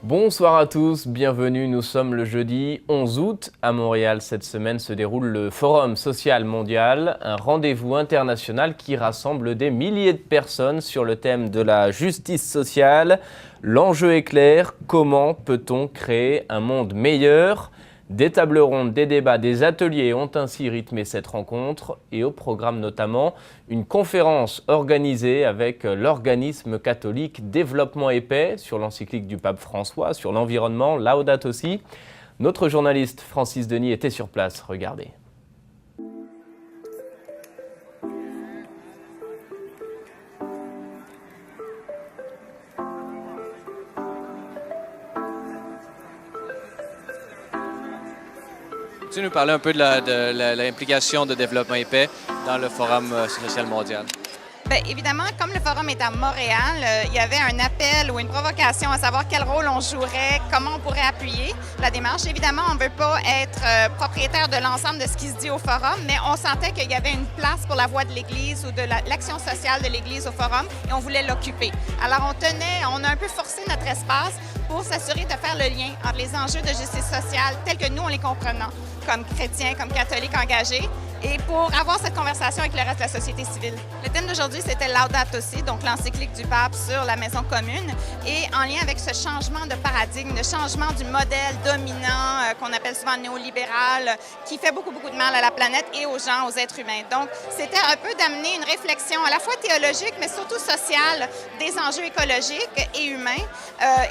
Bonsoir à tous, bienvenue, nous sommes le jeudi 11 août. À Montréal, cette semaine se déroule le Forum social mondial, un rendez-vous international qui rassemble des milliers de personnes sur le thème de la justice sociale. L'enjeu est clair, comment peut-on créer un monde meilleur ? Des tables rondes, des débats, des ateliers ont ainsi rythmé cette rencontre et au programme notamment une conférence organisée avec l'organisme catholique Développement et Paix sur l'encyclique du pape François, sur l'environnement, Laudato Si. Notre journaliste Francis Denis était sur place, regardez. Tu nous parler un peu de l'implication de Développement et Paix dans le Forum social mondial? Bien, évidemment, comme le forum est à Montréal, il y avait un appel ou une provocation à savoir quel rôle on jouerait, comment on pourrait appuyer la démarche. Évidemment, on ne veut pas être propriétaire de l'ensemble de ce qui se dit au forum, mais on sentait qu'il y avait une place pour la voix de l'Église ou de l'action sociale de l'Église au forum et on voulait l'occuper. Alors, on a un peu forcé notre espace pour s'assurer de faire le lien entre les enjeux de justice sociale tels que nous, on les comprenons, comme chrétiens, comme catholiques engagés, et pour avoir cette conversation avec le reste de la société civile. Le thème d'aujourd'hui, c'était Laudato Si, donc l'encyclique du pape sur la maison commune, et en lien avec ce changement de paradigme, le changement du modèle dominant qu'on appelle souvent néolibéral, qui fait beaucoup de mal à la planète et aux gens, aux êtres humains. Donc, c'était un peu d'amener une réflexion à la fois théologique, mais surtout sociale, des enjeux écologiques et humains,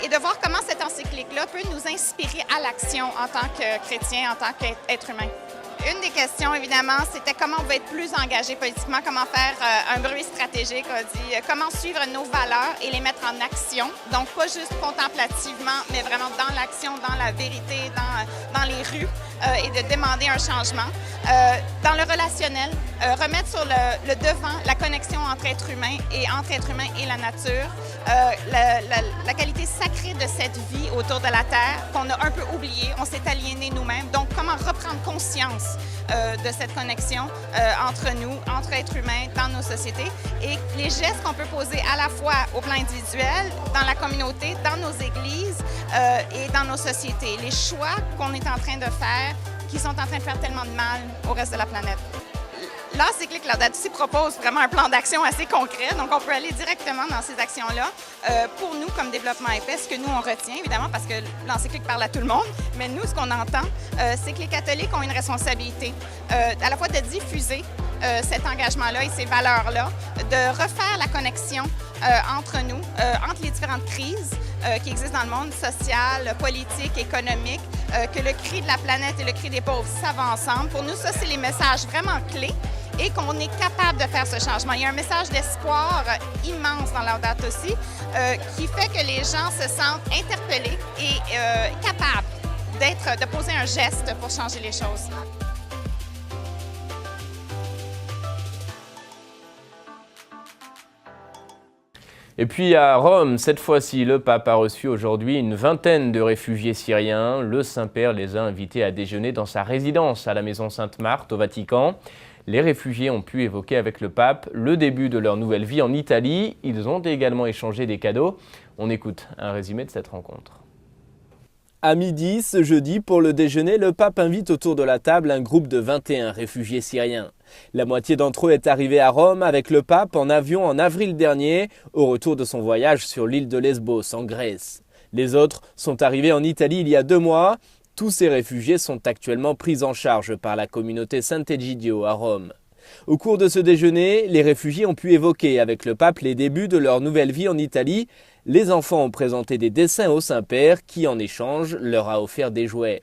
et de voir comment cette encyclique-là peut nous inspirer à l'action en tant que chrétiens, en tant qu'être humain. Une des questions, évidemment, c'était comment on va être plus engagé politiquement, comment faire un bruit stratégique, on dit, comment suivre nos valeurs et les mettre en action. Donc, pas juste contemplativement, mais vraiment dans l'action, dans la vérité, dans les rues, et de demander un changement. Dans le relationnel, remettre sur le devant la connexion entre êtres humains et la nature, la qualité sacrée de cette vie autour de la Terre qu'on a un peu oubliée, on s'est aliénés nous-mêmes. Donc, comment reprendre conscience de cette connexion entre nous, entre êtres humains, dans nos sociétés, et les gestes qu'on peut poser à la fois au plan individuel, dans la communauté, dans nos églises et dans nos sociétés. Les choix qu'on est en train de faire, qui sont en train de faire tellement de mal au reste de la planète. L'encyclique Laudato Si propose vraiment un plan d'action assez concret, donc on peut aller directement dans ces actions-là. Pour nous, comme Développement et Paix, ce que nous, on retient, évidemment, parce que l'encyclique parle à tout le monde, mais nous, ce qu'on entend, c'est que les catholiques ont une responsabilité à la fois de diffuser cet engagement-là et ces valeurs-là, de refaire la connexion entre nous, entre les différentes crises qui existent dans le monde, social, politique, économique, que le cri de la planète et le cri des pauvres, ça va ensemble. Pour nous, ça, c'est les messages vraiment clés et qu'on est capable de faire ce changement. Il y a un message d'espoir immense dans Laudato Si qui fait que les gens se sentent interpellés et capables de poser un geste pour changer les choses. Et puis à Rome, cette fois-ci, le pape a reçu aujourd'hui une vingtaine de réfugiés syriens. Le Saint-Père les a invités à déjeuner dans sa résidence à la Maison Sainte-Marthe au Vatican. Les réfugiés ont pu évoquer avec le pape le début de leur nouvelle vie en Italie. Ils ont également échangé des cadeaux. On écoute un résumé de cette rencontre. À midi, ce jeudi, pour le déjeuner, le pape invite autour de la table un groupe de 21 réfugiés syriens. La moitié d'entre eux est arrivée à Rome avec le pape en avion en avril dernier, au retour de son voyage sur l'île de Lesbos, en Grèce. Les autres sont arrivés en Italie il y a 2 mois. Tous ces réfugiés sont actuellement pris en charge par la communauté Sant'Egidio à Rome. Au cours de ce déjeuner, les réfugiés ont pu évoquer avec le pape les débuts de leur nouvelle vie en Italie. Les enfants ont présenté des dessins au Saint-Père qui, en échange, leur a offert des jouets.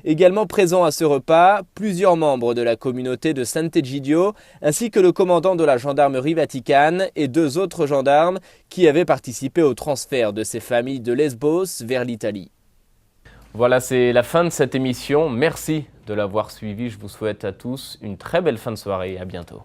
Également présents à ce repas, plusieurs membres de la communauté de Sant'Egidio, ainsi que le commandant de la gendarmerie vaticane et 2 autres gendarmes qui avaient participé au transfert de ces familles de Lesbos vers l'Italie. Voilà, c'est la fin de cette émission. Merci de l'avoir suivi. Je vous souhaite à tous une très belle fin de soirée et à bientôt.